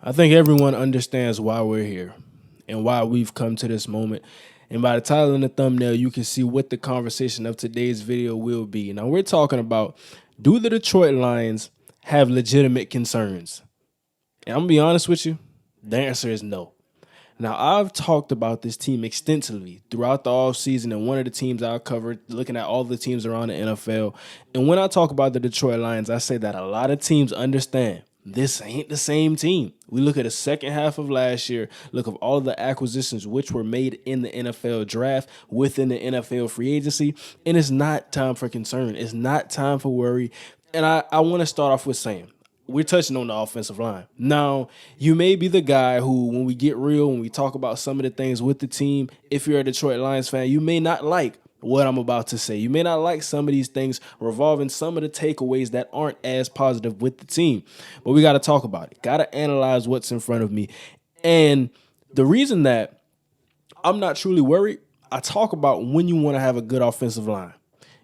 I think everyone understands why we're here and why we've come to this moment. And by the title and the thumbnail, you can see what the conversation of today's video will be. Now, we're talking about, do the Detroit Lions have legitimate concerns? And I'm going to be honest with you, the answer is no. Now, I've talked about this team extensively throughout the offseason, and one of the teams I covered, looking at all the teams around the NFL. And when I talk about the Detroit Lions, I say that a lot of teams understand this ain't the same team. We look at the second half of last year, look at all of the acquisitions which were made in the NFL draft, within the NFL free agency, and it's not time for concern. It's not time for worry. And I want to start off with saying, we're touching on the offensive line. Now, you may be the guy who, when we get real, when we talk about some of the things with the team, if you're a Detroit Lions fan, you may not like what I'm about to say. You may not like some of these things revolving some of the takeaways that aren't as positive with the team. But we got to talk about it. Got to analyze what's in front of me. And the reason that I'm not truly worried, I talk about when you want to have a good offensive line.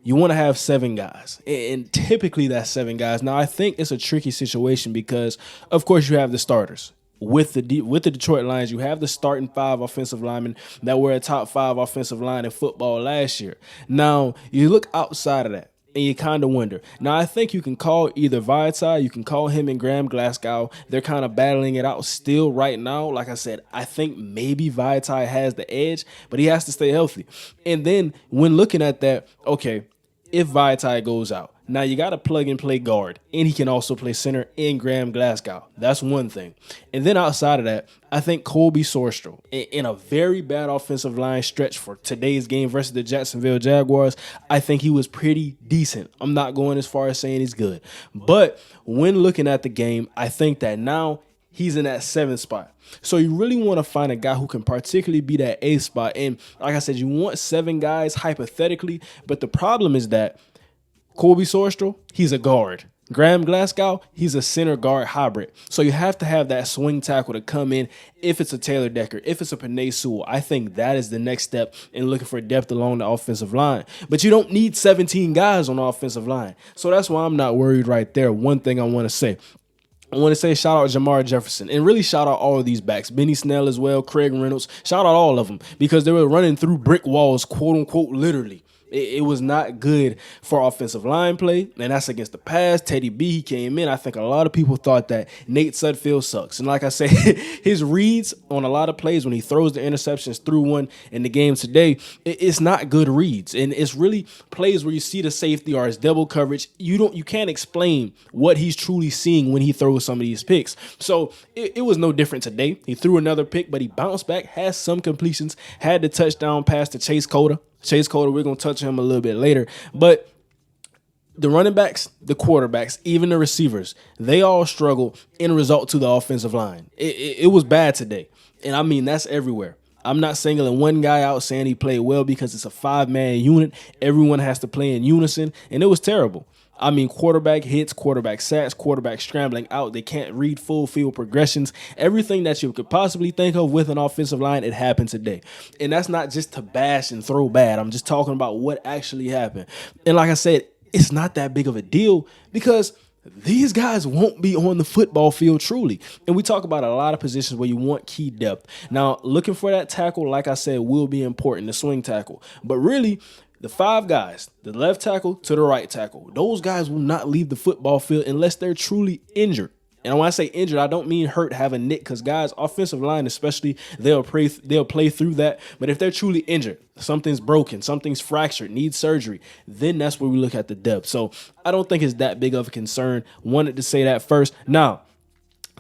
You want to have 7 guys, and typically that's 7 guys. Now, I think it's a tricky situation because, of course, you have the starters. With the Detroit Lions, you have the starting 5 offensive linemen that were a top 5 offensive line in football last year. Now, you look outside of that, and you kind of wonder. Now, I think you can call either Vitae, you can call him and Graham Glasgow. They're kind of battling it out still right now. Like I said, I think maybe Vitae has the edge, but he has to stay healthy. And then when looking at that, okay, if Vitae goes out, now you got to plug and play guard, and he can also play center in Graham Glasgow. That's one thing. And then outside of that, I think Colby Sorstro, in a very bad offensive line stretch for today's game versus the Jacksonville Jaguars, I think he was pretty decent. I'm not going as far as saying he's good. But when looking at the game, I think that now he's in that 7th spot. So you really want to find a guy who can particularly be that 8th spot. And like I said, you want 7 guys hypothetically, but the problem is that Colby Sorstro, he's a guard. Graham Glasgow, he's a center guard hybrid. So you have to have that swing tackle to come in if it's a Taylor Decker, if it's a Penei Sewell. I think that is the next step in looking for depth along the offensive line. But you don't need 17 guys on the offensive line. So that's why I'm not worried right there. One thing I want to say. I want to say shout out Jamar Jefferson and really shout out all of these backs. Benny Snell as well, Craig Reynolds. Shout out all of them because they were running through brick walls, quote unquote, literally. It was not good for offensive line play, and that's against the pass. Teddy B, he came in. I think a lot of people thought that Nate Sudfeld sucks. And like I said, his reads on a lot of plays when he throws the interceptions through one in the game today, it's not good reads. And it's really plays where you see the safety or his double coverage. You can't explain what he's truly seeing when he throws some of these picks. So it was no different today. He threw another pick, but he bounced back, has some completions, had the touchdown pass to Chase Cota. We're going to touch on him a little bit later. But the running backs, the quarterbacks, even the receivers, they all struggle in result to the offensive line. It was bad today. And I mean, that's everywhere. I'm not singling one guy out saying he played well because it's a 5-man unit. Everyone has to play in unison, and it was terrible. I mean, quarterback hits, quarterback sacks, quarterback scrambling out. They can't read full field progressions. Everything that you could possibly think of with an offensive line, it happened today. And that's not just to bash and throw bad. I'm just talking about what actually happened. And like I said, it's not that big of a deal because these guys won't be on the football field truly. And we talk about a lot of positions where you want key depth. Now, looking for that tackle, like I said, will be important, the swing tackle. But really, the 5 guys, the left tackle to the right tackle, those guys will not leave the football field unless they're truly injured. And when I say injured, I don't mean hurt, have a nick, because guys, offensive line especially, they'll play through that. But if they're truly injured, something's broken, something's fractured, needs surgery, then that's where we look at the depth. So I don't think it's that big of a concern. Wanted to say that first. Now,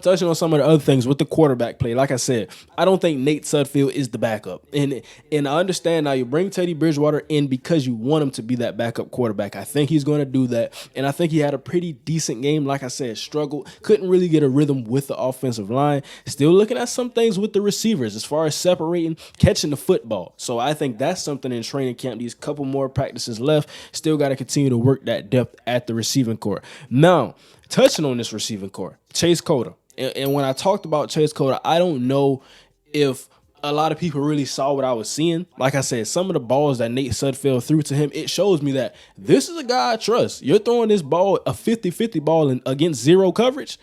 touching on some of the other things with the quarterback play, like I said, I don't think Nate Sudfeld is the backup. And I understand now you bring Teddy Bridgewater in because you want him to be that backup quarterback. I think he's going to do that. And I think he had a pretty decent game. Like I said, struggled, couldn't really get a rhythm with the offensive line. Still looking at some things with the receivers as far as separating, catching the football. So I think that's something in training camp. These couple more practices left. Still got to continue to work that depth at the receiving core. Now, touching on this receiving core, Chase Cota. And when I talked about Chase Cota, I don't know if a lot of people really saw what I was seeing. Like I said, some of the balls that Nate Sudfeld threw to him, it shows me that this is a guy I trust. You're throwing this ball, a 50-50 ball against zero coverage.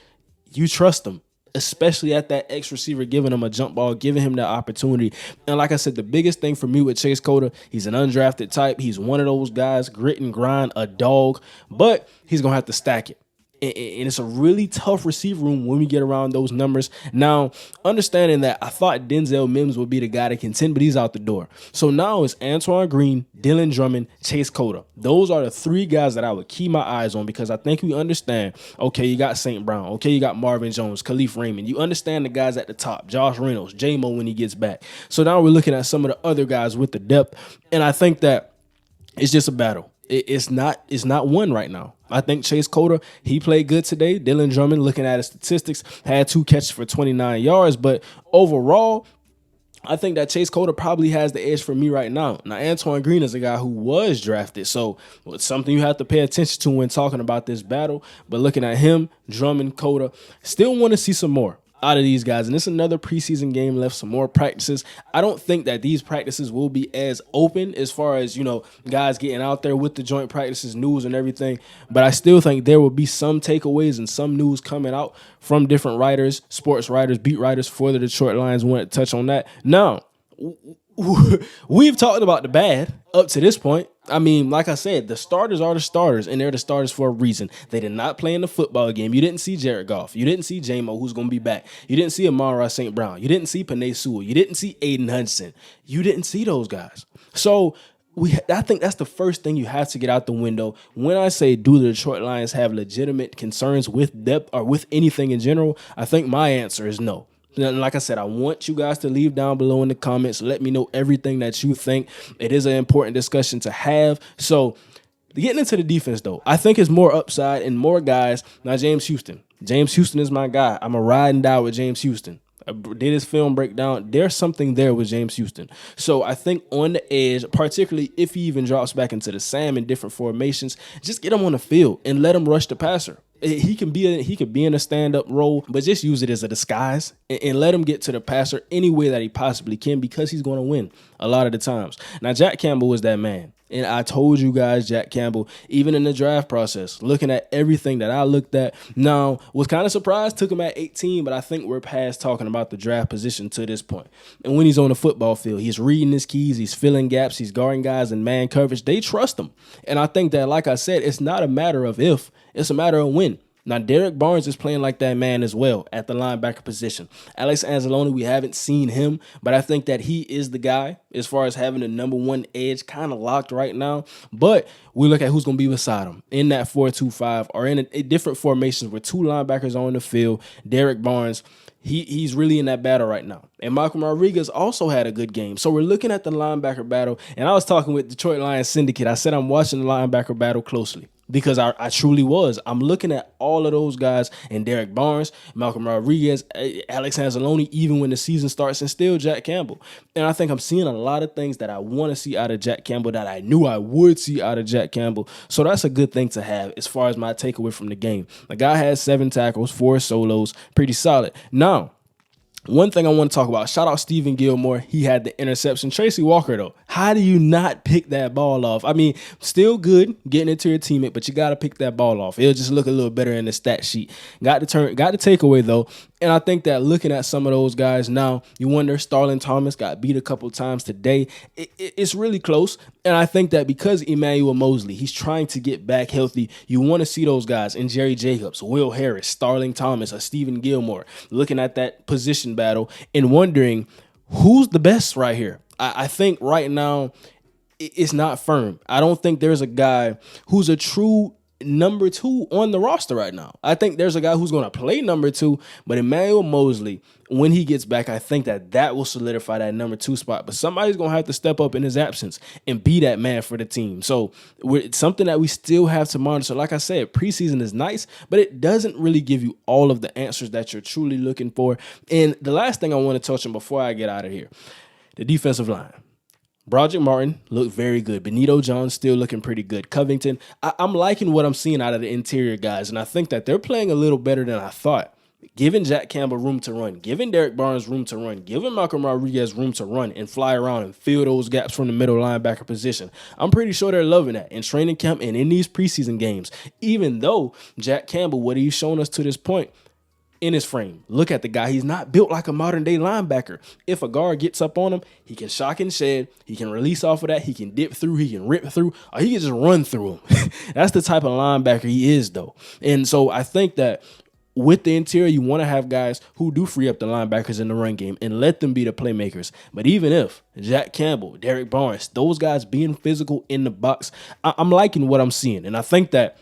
You trust him. especially at that X receiver, giving him a jump ball, giving him that opportunity. And like I said, the biggest thing for me with Chase Cota, he's an undrafted type. He's one of those guys, grit and grind, a dog, but he's going to have to stack it. And it's a really tough receiver room when we get around those numbers. Now, understanding that I thought Denzel Mims would be the guy to contend, but he's out the door. So now it's Antoine Green, Dylan Drummond, Chase Cota. Those are the three guys that I would keep my eyes on because I think we understand, okay, you got St. Brown. Okay, you got Marvin Jones, Khalif Raymond. You understand the guys at the top, Josh Reynolds, J-Mo when he gets back. So now we're looking at some of the other guys with the depth, and I think that it's just a battle. It's not one right now. I think Chase Cota, he played good today. Dylan Drummond, looking at his statistics, had 2 catches for 29 yards. But overall, I think that Chase Cota probably has the edge for me right now. Now, Antoine Green is a guy who was drafted, so it's something you have to pay attention to when talking about this battle. But looking at him, Drummond, Cota, still want to see some more out of these guys. And it's another preseason game left, some more practices. I don't think that these practices will be as open as far as, guys getting out there with the joint practices, news and everything. But I still think there will be some takeaways and some news coming out from different writers, sports writers, beat writers for the Detroit Lions. Want to touch on that. Now, we've talked about the bad up to this point. I mean, like I said, the starters are the starters, and they're the starters for a reason. They did not play in the football game. You didn't see Jared Goff. You didn't see J-Mo, who's going to be back. You didn't see Amon-Ra St. Brown. You didn't see Penei Sewell. You didn't see Aiden Hudson. You didn't see those guys. So I think that's the first thing you have to get out the window. When I say, do the Detroit Lions have legitimate concerns with depth or with anything in general, I think my answer is no. Like I said, I want you guys to leave down below in the comments. Let me know everything that you think. It is an important discussion to have. So getting into the defense, though, I think it's more upside and more guys. Now, James Houston. James Houston is my guy. I'm a ride and die with James Houston. I did his film breakdown. There's something there with James Houston. So I think on the edge, particularly if he even drops back into the Sam in different formations, just get him on the field and let him rush the passer. He could be in a stand-up role, but just use it as a disguise and let him get to the passer any way that he possibly can because he's going to win a lot of the times. Now, Jack Campbell is that man. And I told you guys, Jack Campbell, even in the draft process, looking at everything that I looked at, now, was kind of surprised, took him at 18, but I think we're past talking about the draft position to this point. And when he's on the football field, he's reading his keys, he's filling gaps, he's guarding guys in man coverage. They trust him. And I think that, like I said, it's not a matter of if, it's a matter of when. Now, Derek Barnes is playing like that man as well at the linebacker position. Alex Anzalone, we haven't seen him, but I think that he is the guy as far as having the number one edge kind of locked right now. But we look at who's going to be beside him in that 4-2-5 or in different formations with 2 linebackers on the field. Derek Barnes, he's really in that battle right now. And Malcolm Rodriguez also had a good game. So we're looking at the linebacker battle. And I was talking with Detroit Lions Syndicate. I said I'm watching the linebacker battle closely. Because I truly was. I'm looking at all of those guys and Derek Barnes, Malcolm Rodriguez, Alex Anzalone, even when the season starts, and still Jack Campbell. And I think I'm seeing a lot of things that I want to see out of Jack Campbell that I knew I would see out of Jack Campbell. So that's a good thing to have as far as my takeaway from the game. The guy has 7 tackles, 4 solos, pretty solid. Now, one thing I want to talk about, shout out Stephen Gilmore. He had the interception. Tracy Walker, though, how do you not pick that ball off? I mean, still good getting it to your teammate, but you got to pick that ball off. It'll just look a little better in the stat sheet. Got the takeaway, though. And I think that looking at some of those guys now, you wonder, Starlin Thomas got beat a couple times today. It's really close. And I think that because Emmanuel Mosley, he's trying to get back healthy, you want to see those guys in Jerry Jacobs, Will Harris, Starling Thomas, or Stephen Gilmore, looking at that position battle and wondering who's the best right here. I think right now it's not firm. I don't think there's a guy who's a true number 2 on the roster right now. I think there's a guy who's going to play number 2, but Emmanuel Mosley, when he gets back, I think that will solidify that number 2 spot. But somebody's going to have to step up in his absence and be that man for the team. So it's something that we still have to monitor. Like I said, preseason is nice, but it doesn't really give you all of the answers that you're truly looking for. And the last thing I want to touch on before I get out of here, the defensive line. Broderick Martin looked very good. Benito Jones still looking pretty good. Covington, I'm liking what I'm seeing out of the interior guys, and I think that they're playing a little better than I thought. Giving Jack Campbell room to run, giving Derek Barnes room to run, giving Malcolm Rodriguez room to run and fly around and fill those gaps from the middle linebacker position. I'm pretty sure they're loving that in training camp and in these preseason games. Even though Jack Campbell, what he's shown us to this point, in his frame. Look at the guy. He's not built like a modern day linebacker. If a guard gets up on him, he can shock and shed. He can release off of that. He can dip through. He can rip through. Or he can just run through him. That's the type of linebacker he is, though. And so I think that with the interior, you want to have guys who do free up the linebackers in the run game and let them be the playmakers. But even if Jack Campbell, Derek Barnes, those guys being physical in the box, I'm liking what I'm seeing. And I think that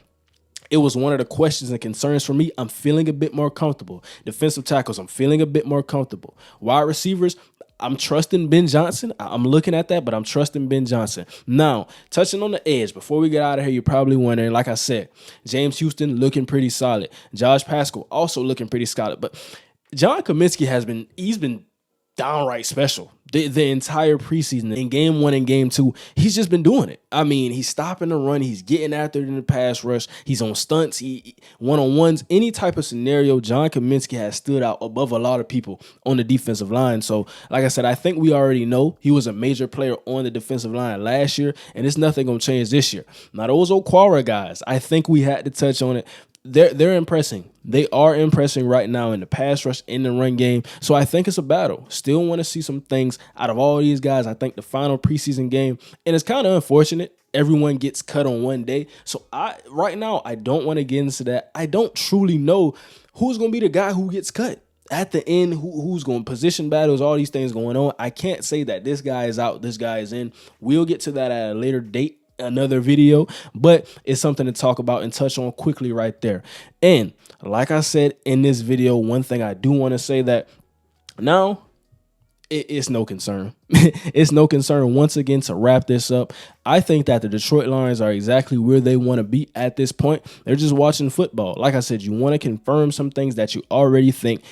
it was one of the questions and concerns for me. I'm feeling a bit more comfortable. Defensive tackles, I'm feeling a bit more comfortable. Wide receivers, I'm trusting Ben Johnson. I'm looking at that, but I'm trusting Ben Johnson. Now, touching on the edge, before we get out of here, you're probably wondering, like I said, James Houston looking pretty solid. Josh Pascal also looking pretty solid. But John Kaminsky he's been downright special. The entire preseason, in game 1 and game 2, he's just been doing it. I mean, he's stopping the run. He's getting after it in the pass rush. He's on stunts, one-on-ones, any type of scenario. John Kaminsky has stood out above a lot of people on the defensive line. So, like I said, I think we already know he was a major player on the defensive line last year, and it's nothing going to change this year. Now, those Okwara guys, I think we had to touch on it. They're impressing. They are impressing right now in the pass rush, in the run game. So I think it's a battle. Still want to see some things out of all these guys. I think the final preseason game, and it's kind of unfortunate, everyone gets cut on one day. So right now, I don't want to get into that. I don't truly know who's going to be the guy who gets cut. At the end, who's going to position battles, all these things going on. I can't say that this guy is out, this guy is in. We'll get to that at a later date, another video, but it's something to talk about and touch on quickly right there. And like I said in this video, one thing I do want to say that now it's no concern. It's no concern once again to wrap this up. I think that the Detroit Lions are exactly where they want to be at this point. They're just watching football. Like I said, you want to confirm some things that you already think.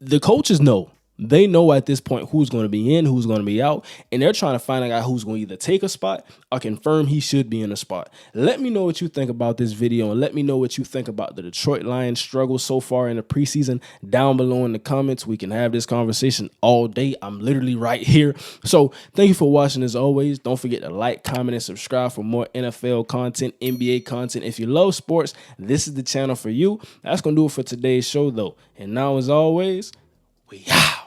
The coaches know. They know at this point who's going to be in, who's going to be out, and they're trying to find a guy who's going to either take a spot or confirm he should be in a spot. Let me know what you think about this video, and let me know what you think about the Detroit Lions struggle so far in the preseason down below in the comments. We can have this conversation all day. I'm literally right here. So thank you for watching as always. Don't forget to like, comment, and subscribe for more NFL content, NBA content. If you love sports, this is the channel for you. That's going to do it for today's show, though. And now, as always, we out.